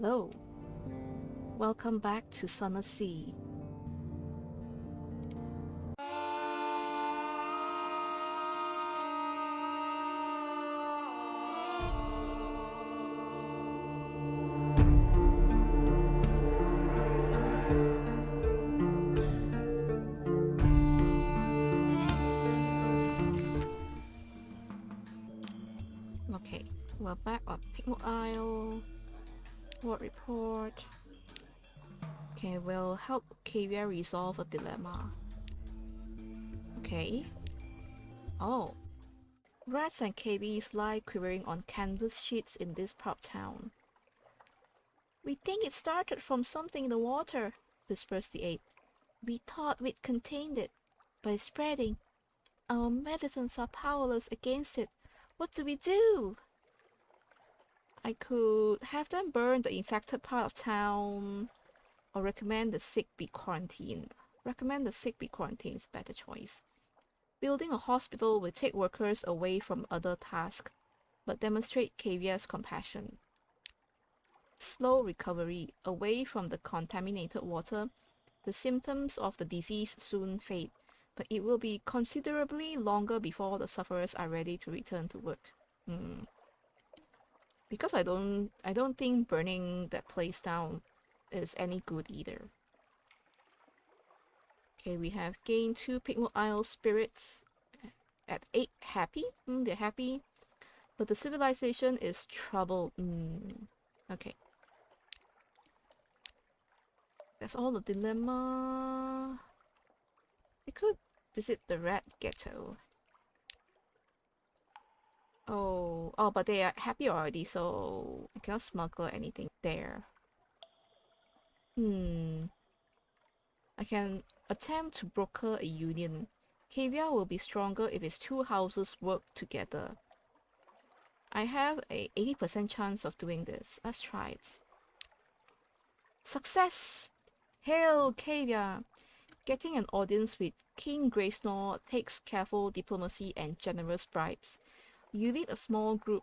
Hello. Welcome back to Sunless Sea. Okay, we're back on Pigment Isle. What report? Okay, we'll help Kavia resolve a dilemma. Okay. Oh. Rats and cavies lie quivering on canvas sheets in this part of town. We think it started from something in the water, whispers the aide. We thought we'd contained it by spreading. Our medicines are powerless against it. What do we do? I could have them burn the infected part of town, or recommend the sick be quarantined. Recommend the sick be quarantined is a better choice. Building a hospital will take workers away from other tasks, but demonstrate Kavia's compassion. Slow recovery. Away from the contaminated water, the symptoms of the disease soon fade, but it will be considerably longer before the sufferers are ready to return to work. Because I don't think burning that place down is any good either. Okay, we have gained 2 Pigment Isle spirits at 8 happy. They're happy. But the civilization is troubled. Okay. That's all the dilemma. We could visit the rat ghetto. Oh, but they are happy already, so I cannot smuggle anything there. I can attempt to broker a union. Kavia will be stronger if its 2 houses work together. I have a 80% chance of doing this. Let's try it. Success! Hail, Kavia! Getting an audience with King Graysnor takes careful diplomacy and generous bribes. You lead a small group.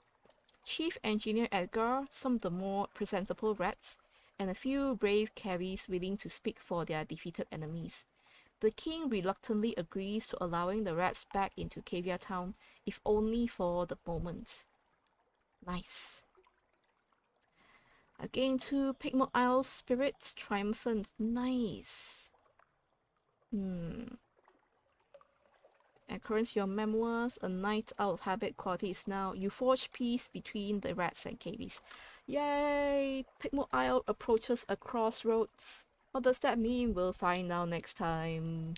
Chief Engineer Edgar, some of the more presentable rats, and a few brave cavies willing to speak for their defeated enemies. The king reluctantly agrees to allowing the rats back into Kavia Town, if only for the moment. Nice. Again, 2 Pigment Isle spirits, triumphant. Nice. Occurrence your memoirs. A night out of habit quality is now. You forge peace between the rats and cavies. Yay! Pigment Isle approaches a crossroads. What does that mean? We'll find out next time.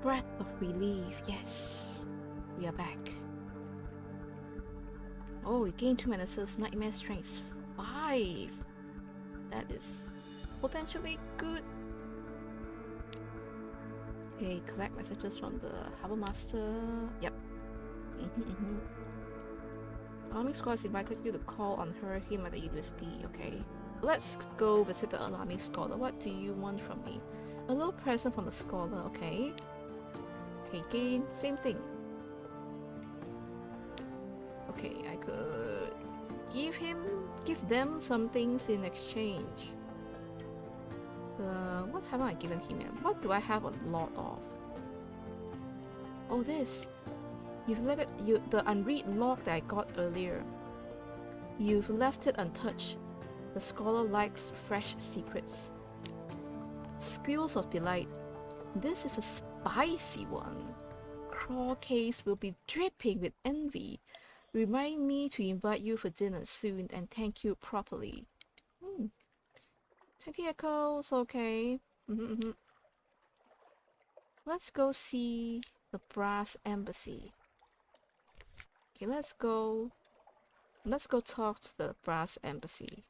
Breath of relief, yes. We are back. Oh, we gained 2 menaces, nightmare strength 5. That is potentially good. Okay, collect messages from the Harbour Master. Yep. Alarming Squad has invited you to call on him at the university. Okay. Let's go visit the Alarming Scholar. What do you want from me? A little present from the scholar, okay. Again, same thing. Okay, I could give them some things in exchange. What haven't I given him yet? What do I have a lot of? Oh, this. The unread log that I got earlier. You've left it untouched. The scholar likes fresh secrets. Squeals of delight. This is a spicy one. Crawl case will be dripping with envy. Remind me to invite you for dinner soon and thank you properly. 20 echoes, okay. Let's go see the brass embassy. Okay, let's go talk to the brass embassy.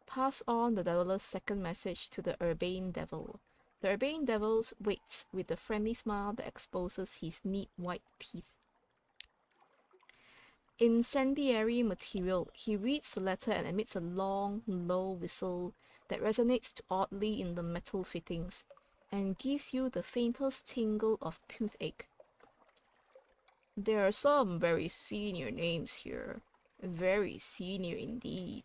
Pass on the Deviless' second message to the Urbane Devil. The Urbane Devil waits with a friendly smile that exposes his neat white teeth. Incendiary material. He reads the letter and emits a long, low whistle that resonates oddly in the metal fittings and gives you the faintest tingle of toothache. There are some very senior names here. Very senior indeed.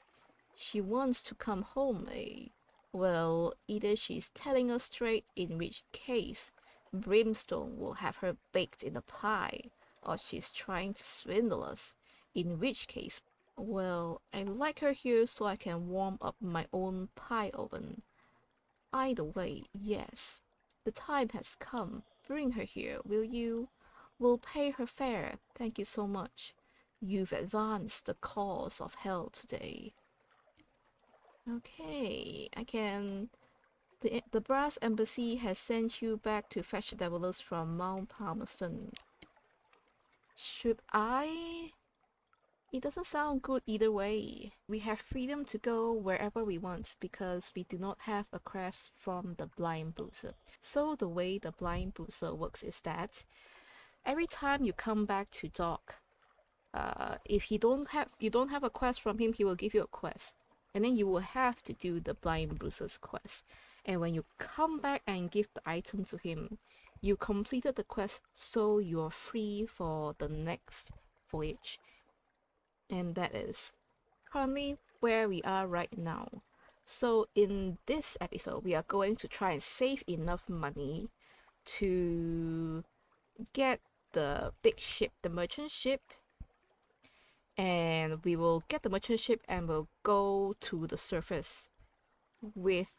She wants to come home, eh? Well, either she's telling us straight, in which case Brimstone will have her baked in a pie, or she's trying to swindle us, in which case, well, I like her here so I can warm up my own pie oven. Either way, yes, the time has come. Bring her here, will you? We'll pay her fare, thank you so much. You've advanced the cause of hell today. Okay, I can... The brass embassy has sent you back to fetch Deviless from Mount Palmerston. Should I? It doesn't sound good either way. We have freedom to go wherever we want because we do not have a crest from the Blind Bruiser. So the way the Blind Bruiser works is that every time you come back to dock, if you don't have a quest from him, he will give you a quest. And then you will have to do the Blind Bruiser's quest. And when you come back and give the item to him, you completed the quest, so you're free for the next voyage. And that is currently where we are right now. So in this episode, we are going to try and save enough money to get the big ship, the merchant ship, and we will get the merchant ship and we'll go to the surface with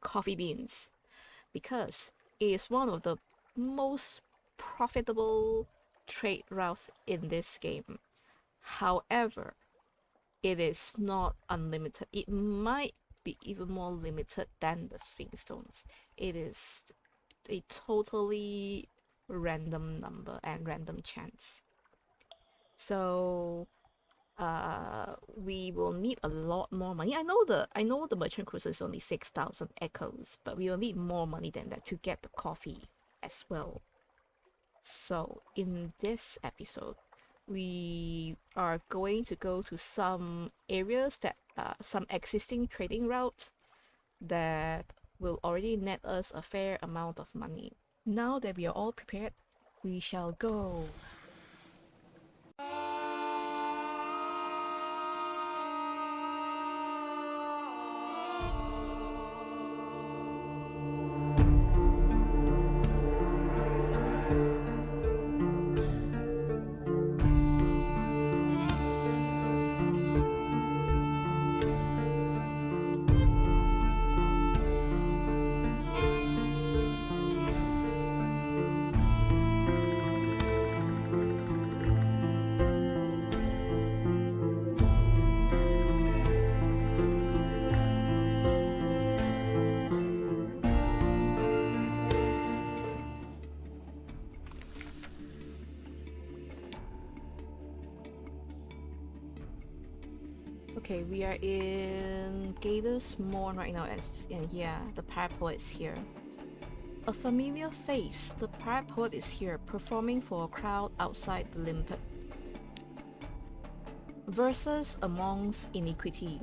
coffee beans because it is one of the most profitable trade routes in this game. However, it is not unlimited. It might be even more limited than the Sphinx Stones. It is a totally random number and random chance. So we will need a lot more money. I know the merchant cruiser is only 6,000 echoes, but we will need more money than that to get the coffee as well. So in this episode, we are going to go to some areas that some existing trading routes that will already net us a fair amount of money. Now that we are all prepared, we shall go. Okay, we are in Gators Morn right now, and yeah, the pirate poet is here. A familiar face, the pirate poet is here, performing for a crowd outside the limpet. Verses amongst iniquity.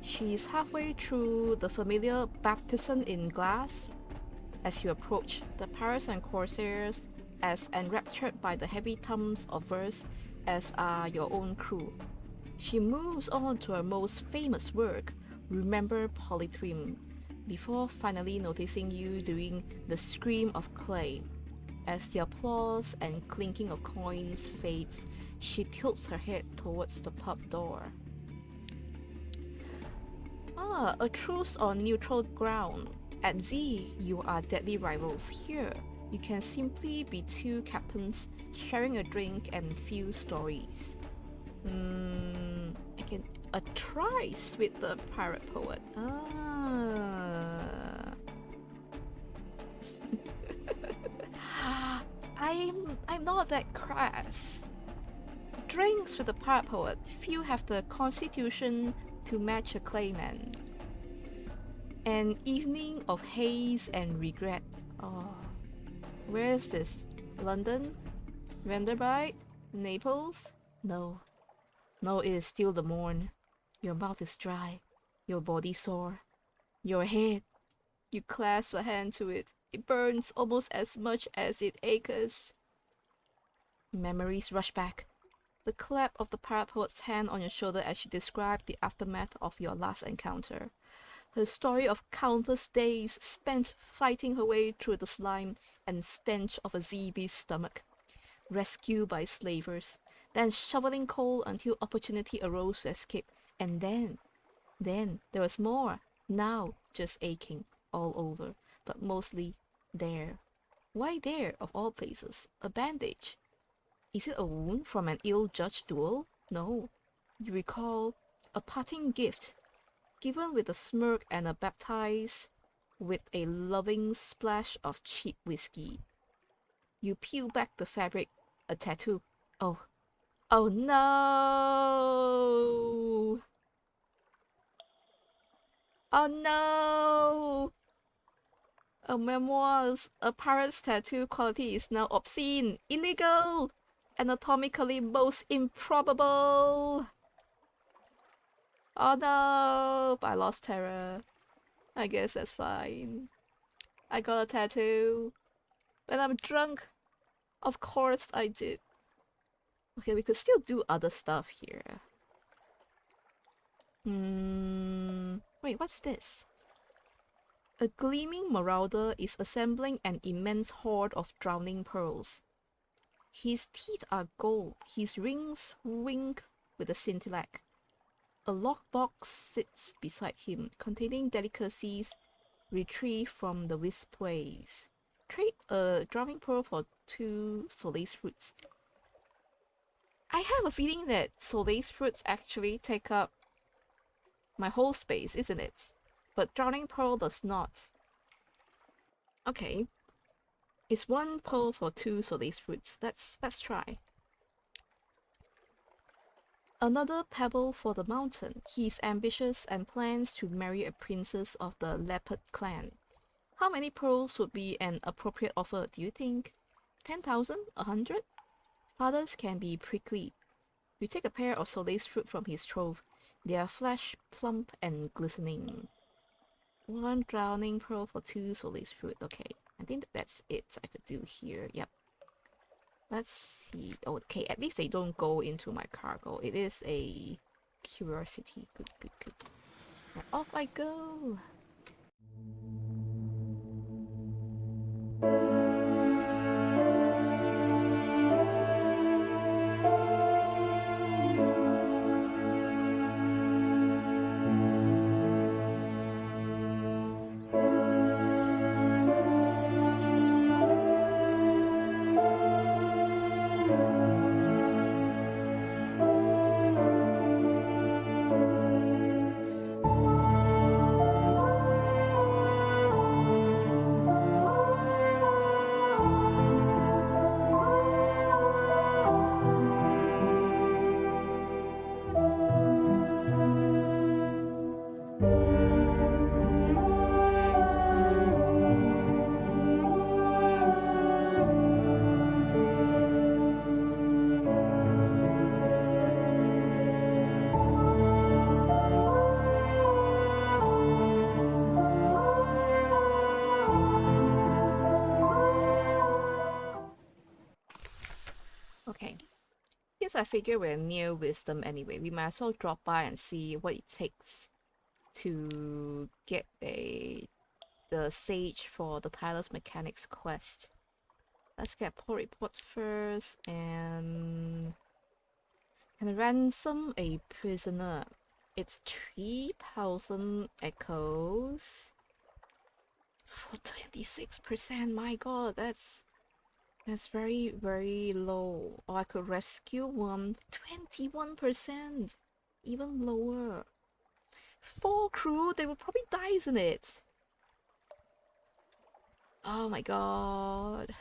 She is halfway through the familiar baptism in glass. As you approach, the pirates and corsairs as enraptured by the heavy thumbs of verse as are your own crew. She moves on to her most famous work, Remember Polythreme, before finally noticing you doing the Scream of Clay. As the applause and clinking of coins fades, she tilts her head towards the pub door. Ah, a truce on neutral ground. At Z, you are deadly rivals. Here, you can simply be two captains sharing a drink and few stories. I can a tryst with the pirate poet. I'm not that crass. Drinks with the pirate poet. Few have the constitution to match a clayman. An evening of haze and regret. Oh, where is this? London? Vanderbilt? Naples? No. No, it is still the morn. Your mouth is dry. Your body sore. Your head. You clasp a hand to it. It burns almost as much as it aches. Memories rush back. The clap of the pirate poet's hand on your shoulder as she described the aftermath of your last encounter. Her story of countless days spent fighting her way through the slime and stench of a Z-beast's stomach. Rescued by slavers, then shoveling coal until opportunity arose to escape, and then there was more. Now just aching all over, but mostly there. Why there, of all places? A bandage. Is it a wound from an ill-judged duel? No. You recall a parting gift, given with a smirk and a baptize with a loving splash of cheap whiskey. You peel back the fabric. A tattoo. Oh. Oh no! Oh no! A memoirs. A pirate's tattoo quality is now obscene, illegal, anatomically most improbable. Oh no! I lost terror. I guess that's fine. I got a tattoo. When I'm drunk. Of course I did. Okay, we could still do other stuff here. Wait, what's this? A gleaming marauder is assembling an immense hoard of drowning pearls. His teeth are gold, his rings wink with a scintillate. A lockbox sits beside him, containing delicacies retrieved from the Wistful. Trade a drowning pearl for 2 Soleil fruits. I have a feeling that Soleil fruits actually take up my whole space, isn't it? But drowning pearl does not. Okay. It's 1 pearl for 2 Soleil fruits. Let's try. Another pebble for the mountain. He is ambitious and plans to marry a princess of the leopard clan. How many pearls would be an appropriate offer, do you think? 10,000? 100? Fathers can be prickly. You take a pair of Soleil fruit from his trove. They are flesh, plump, and glistening. 1 drowning pearl for 2 Soleil fruit. Okay, I think that's it I could do here. Yep. Let's see. Okay, at least they don't go into my cargo. It is a curiosity. Good, good, good. And off I go. Okay. Yes, I figure we're near Wisdom anyway. We might as well drop by and see what it takes to get the sage for the tireless mechanics quest. Let's get port report first and ransom a prisoner. It's 3,000 echoes for 26%. My god, that's very, very low. Or I could rescue one. 21%. Even lower. 4 crew, they will probably die, isn't it? Oh my god.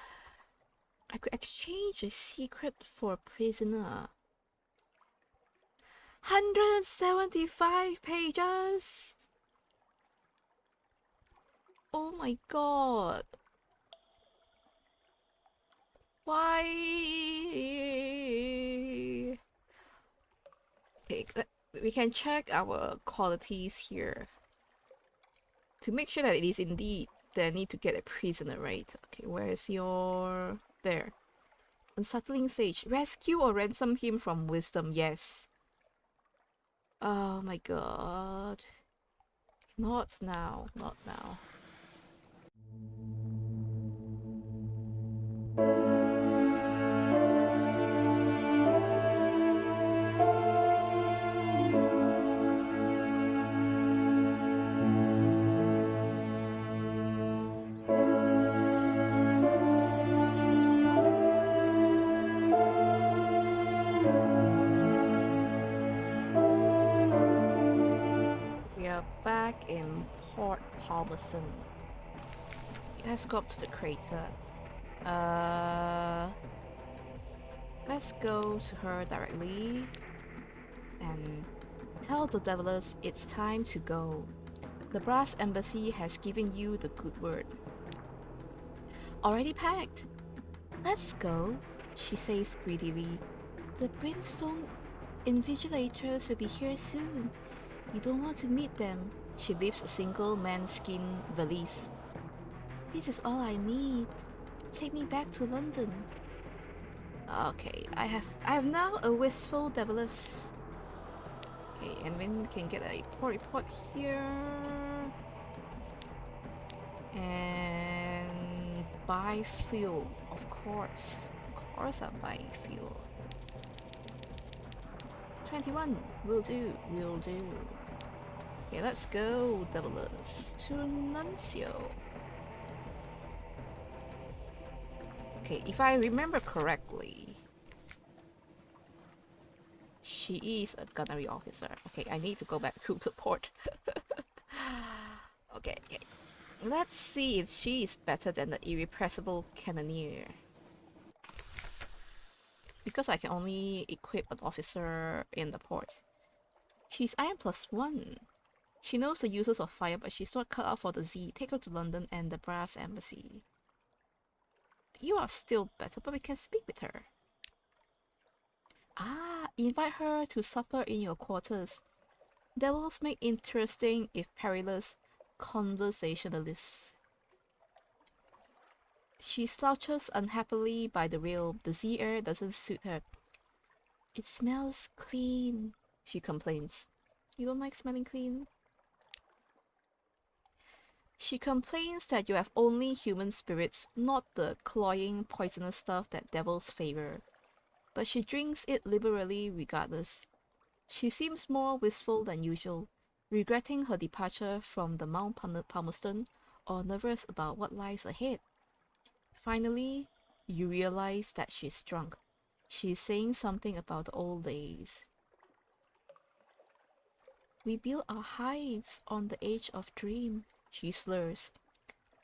I could exchange a secret for a prisoner. 175 pages! Oh my god. Why? Okay, we can check our qualities here to make sure that it is indeed that I need to get a prisoner, right? Okay, where's your... there. Unsettling Sage. Rescue or ransom him from wisdom, yes. Oh my god. Not now, not now. We are back in Port Palmerston. Let's go up to the crater. Let's go to her directly and tell the Deviless it's time to go. The brass embassy has given you the good word. Already packed? Let's go, she says greedily. The brimstone Invigilators will be here soon. You don't want to meet them. She lifts a single manskin valise. This is all I need. Take me back to London. Okay, I have now a Wistful Deviless. Okay, and then we can get a port report here. And buy fuel, of course. Of course I'm buying fuel. 21, will do, will do. Okay, let's go, Deviless, to Nuncio. Okay, if I remember correctly, she is a gunnery officer. Okay, I need to go back to the port. Okay, let's see if she is better than the irrepressible cannoneer. Because I can only equip an officer in the port. She's Iron +1. She knows the uses of fire, but she's not cut out for the Z. Take her to London and the brass embassy. You are still better, but we can speak with her. Ah, invite her to supper in your quarters. Devils make interesting, if perilous, conversationalists. She slouches unhappily by the rail. The sea air doesn't suit her. It smells clean, she complains. You don't like smelling clean? She complains that you have only human spirits, not the cloying, poisonous stuff that devils favor. But she drinks it liberally regardless. She seems more wistful than usual, regretting her departure from the Mount Palmerston or nervous about what lies ahead. Finally, you realize that she's drunk. She's saying something about the old days. We built our hives on the edge of dream, she slurs.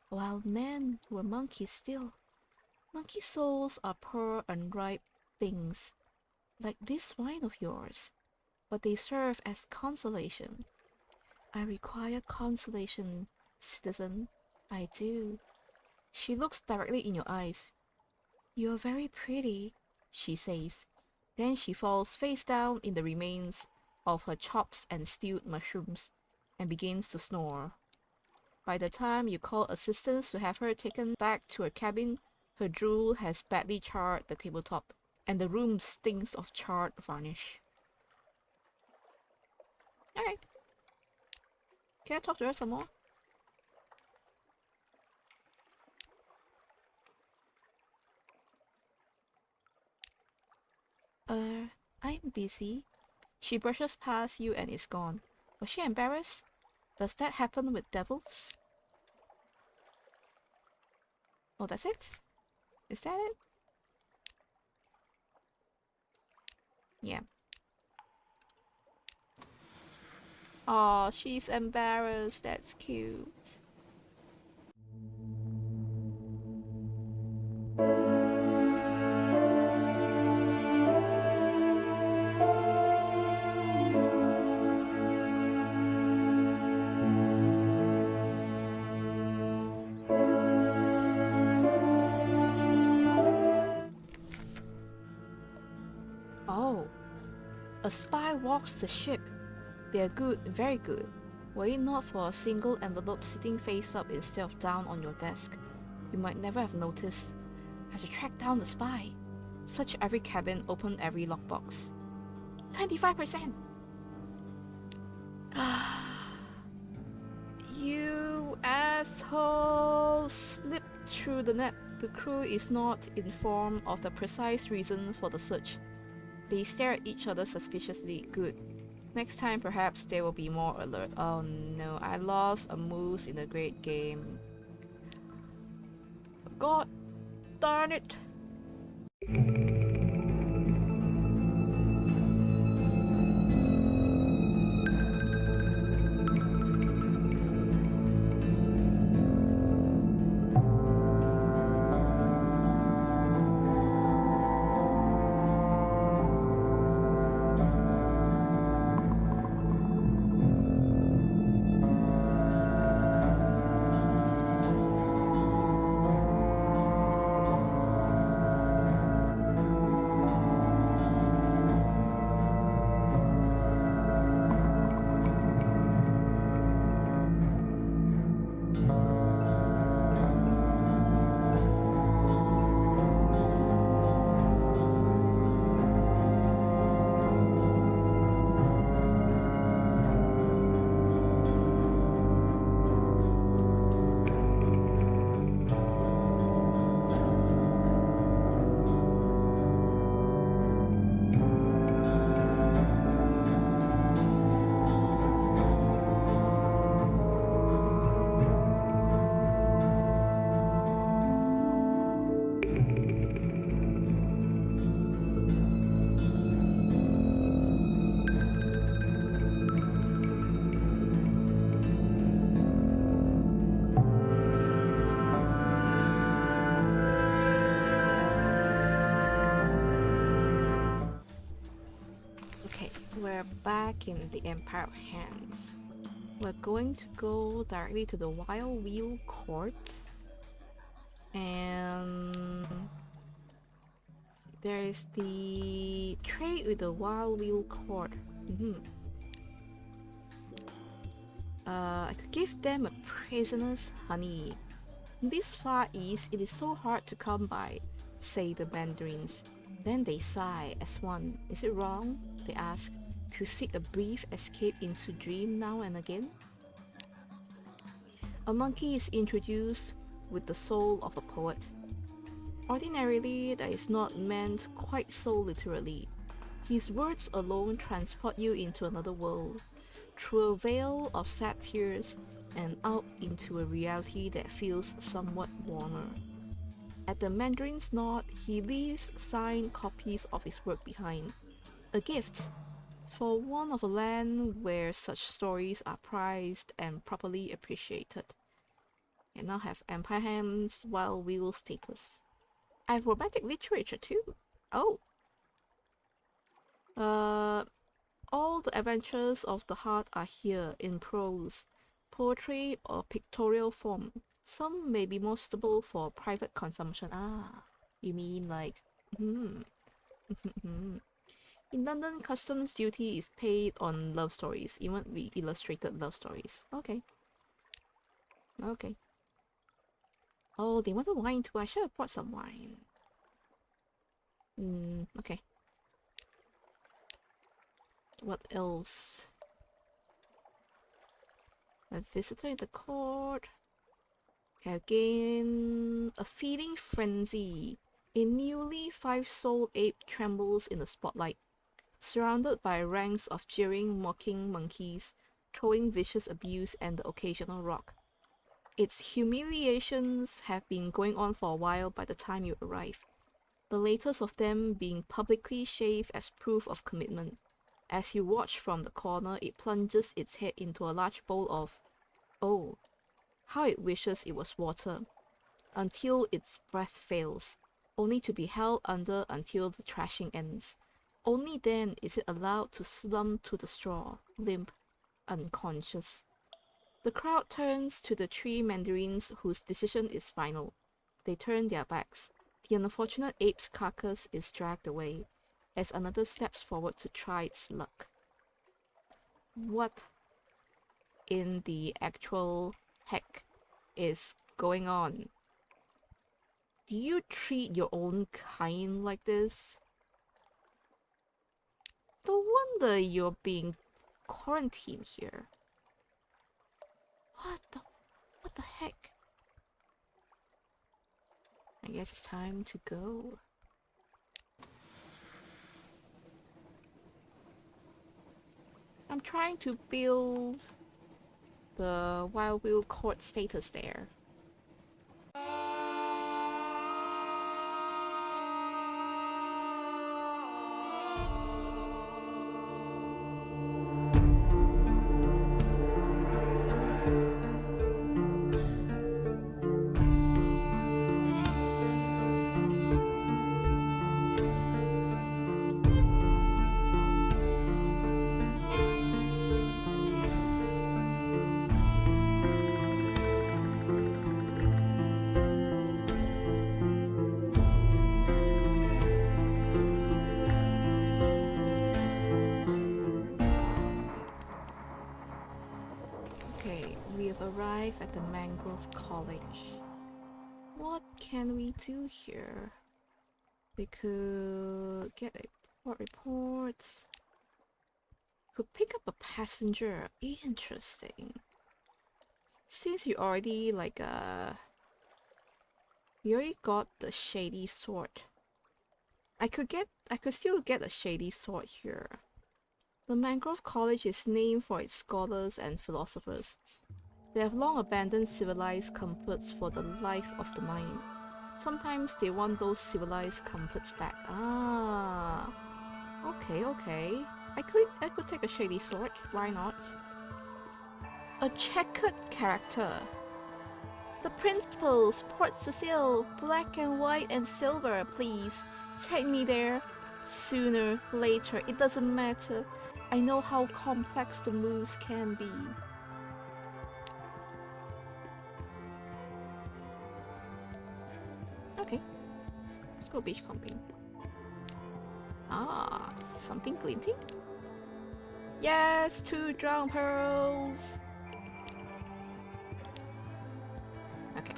While men were monkeys still. Monkey souls are poor, unripe things, like this wine of yours, but they serve as consolation. I require consolation, citizen. I do. She looks directly in your eyes. You're very pretty, she says. Then she falls face down in the remains of her chops and stewed mushrooms and begins to snore. By the time you call assistance to have her taken back to her cabin, her drool has badly charred the tabletop, and the room stinks of charred varnish. Alright. Can I talk to her some more? I'm busy. She brushes past you and is gone. Was she embarrassed? Does that happen with devils? Oh, that's it? Is that it? Yeah. Oh, she's embarrassed. That's cute. Oh, a spy walks the ship. They're good, very good. Were it not for a single envelope sitting face up instead of down on your desk, you might never have noticed. Have to track down the spy. Search every cabin, open every lockbox. 25%! You asshole! Slipped through the net. The crew is not informed of the precise reason for the search. They stare at each other suspiciously. Good. Next time, perhaps they will be more alert. Oh no, I lost a moose in a great game. God darn it! Okay, we're back in the Empire of Hands. We're going to go directly to the Wild Wheel Court. And there is the trade with the Wild Wheel Court. I could give them a prisoner's honey. In this far east, it is so hard to come by, say the mandarins. Then they sigh as one. Is it wrong, they ask, to seek a brief escape into dream now and again? A monkey is introduced with the soul of a poet. Ordinarily, that is not meant quite so literally. His words alone transport you into another world, through a veil of sad tears and out into a reality that feels somewhat warmer. At the Mandarin's nod, he leaves signed copies of his work behind. A gift, for one of a land where such stories are prized and properly appreciated. I now have Empire Ham's Wild Wheel status. I have romantic literature too. Oh. All the adventures of the heart are here in prose, poetry or pictorial form. Some may be more suitable for private consumption. Ah, you mean like, In London, customs duty is paid on love stories, even with illustrated love stories. Okay. Okay. Oh, they wanted wine too. I should have brought some wine. Okay. What else? A visitor in the court. Okay, again, a feeding frenzy. A newly 5-soul ape trembles in the spotlight. surrounded by ranks of jeering, mocking monkeys, throwing vicious abuse and the occasional rock. Its humiliations have been going on for a while by the time you arrive, the latest of them being publicly shaved as proof of commitment. As you watch from the corner, it plunges its head into a large bowl of, oh, how it wishes it was water, until its breath fails, only to be held under until the thrashing ends. Only then is it allowed to slump to the straw, limp, unconscious. The crowd turns to the three mandarins whose decision is final. They turn their backs. The unfortunate ape's carcass is dragged away, as another steps forward to try its luck. What in the actual heck is going on? Do you treat your own kind like this? No wonder you're being quarantined here. What the heck? I guess it's time to go. I'm trying to build the Wild Wheel Court status there. Okay, we have arrived at the Mangrove College. What can we do here? We could get a report. Could pick up a passenger. Interesting. Since you already we already got the shady sword. I could still get a shady sword here. The Mangrove College is named for its scholars and philosophers. They have long abandoned civilized comforts for the life of the mind. Sometimes they want those civilized comforts back. Ah, okay. I could take a shady sword. Why not? A checkered character. The principals, Port Cecile, black and white and silver, please. Take me there. Sooner, later, it doesn't matter. I know how complex the moves can be. Okay, let's go beach combing. Ah, something glinting? Yes, 2 drowned pearls! Okay.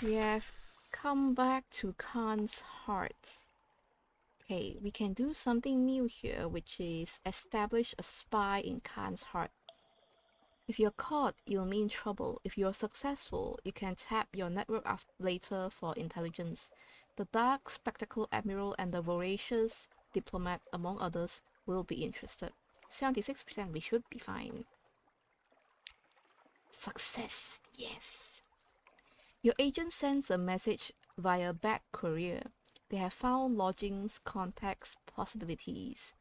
We have come back to Khan's heart. Okay, we can do something new here, which is establish a spy in Khan's heart. If you're caught, you'll mean trouble. If you're successful, you can tap your network later for intelligence. The dark spectacle admiral and the voracious diplomat, among others, will be interested. 76%, we should be fine. Success, yes. Your agent sends a message via back courier. They have found lodgings, contacts, possibilities.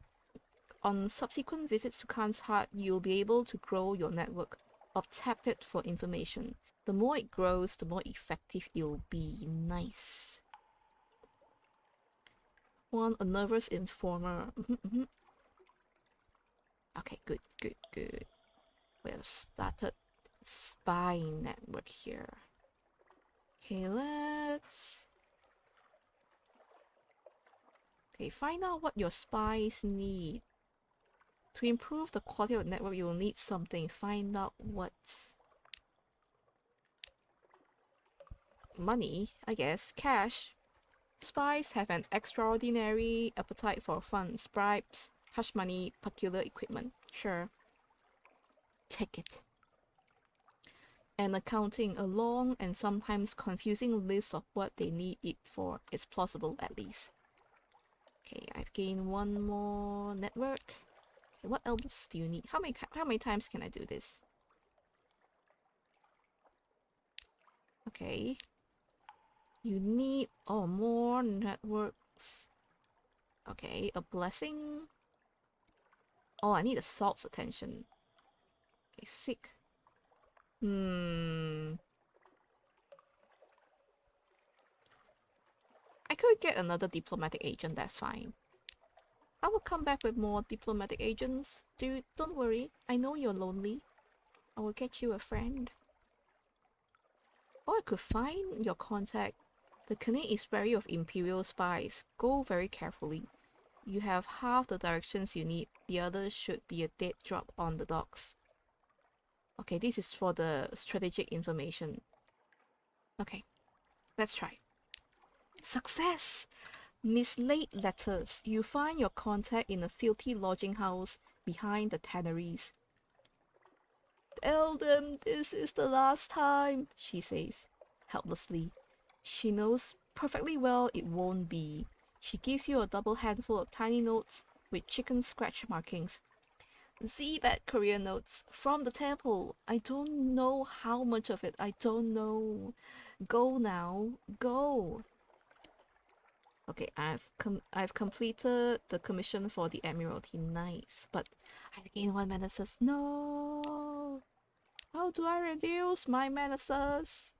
On subsequent visits to Khan's Heart, you'll be able to grow your network or tap it for information. The more it grows, the more effective it'll be. Nice. Want a nervous informer. Okay, good. We've started spy network here. Okay, let's... Okay, find out what your spies need. To improve the quality of the network, you will need something. Find out what. Money, I guess. Cash. Spies have an extraordinary appetite for funds, bribes, hush money, peculiar equipment. Sure. Take it. And accounting, a long and sometimes confusing list of what they need it for. It's plausible, at least. Okay, I've gained one more network. Okay, what else do you need? How many times can I do this? Okay. You need more networks. Okay, a blessing. Oh, I need a salt's attention. Okay, sick. I could get another diplomatic agent, that's fine. I will come back with more diplomatic agents. Don't worry, I know you're lonely. I will get you a friend. Or I could find your contact. The Knight is wary of Imperial spies. Go very carefully. You have half the directions you need. The others should be a dead drop on the docks. Okay, this is for the strategic information. Okay, let's try. Success! Mislaid letters. You find your contact in a filthy lodging house behind the tanneries. Tell them this is the last time, she says, helplessly. She knows perfectly well it won't be. She gives you a double handful of tiny notes with chicken scratch markings. Zebat courier notes from the temple. I don't know how much of it. I don't know. Go now. Go. Okay, I've completed the commission for the Admiralty. Nice, but I've gained one menaces. No. How do I reduce my menaces?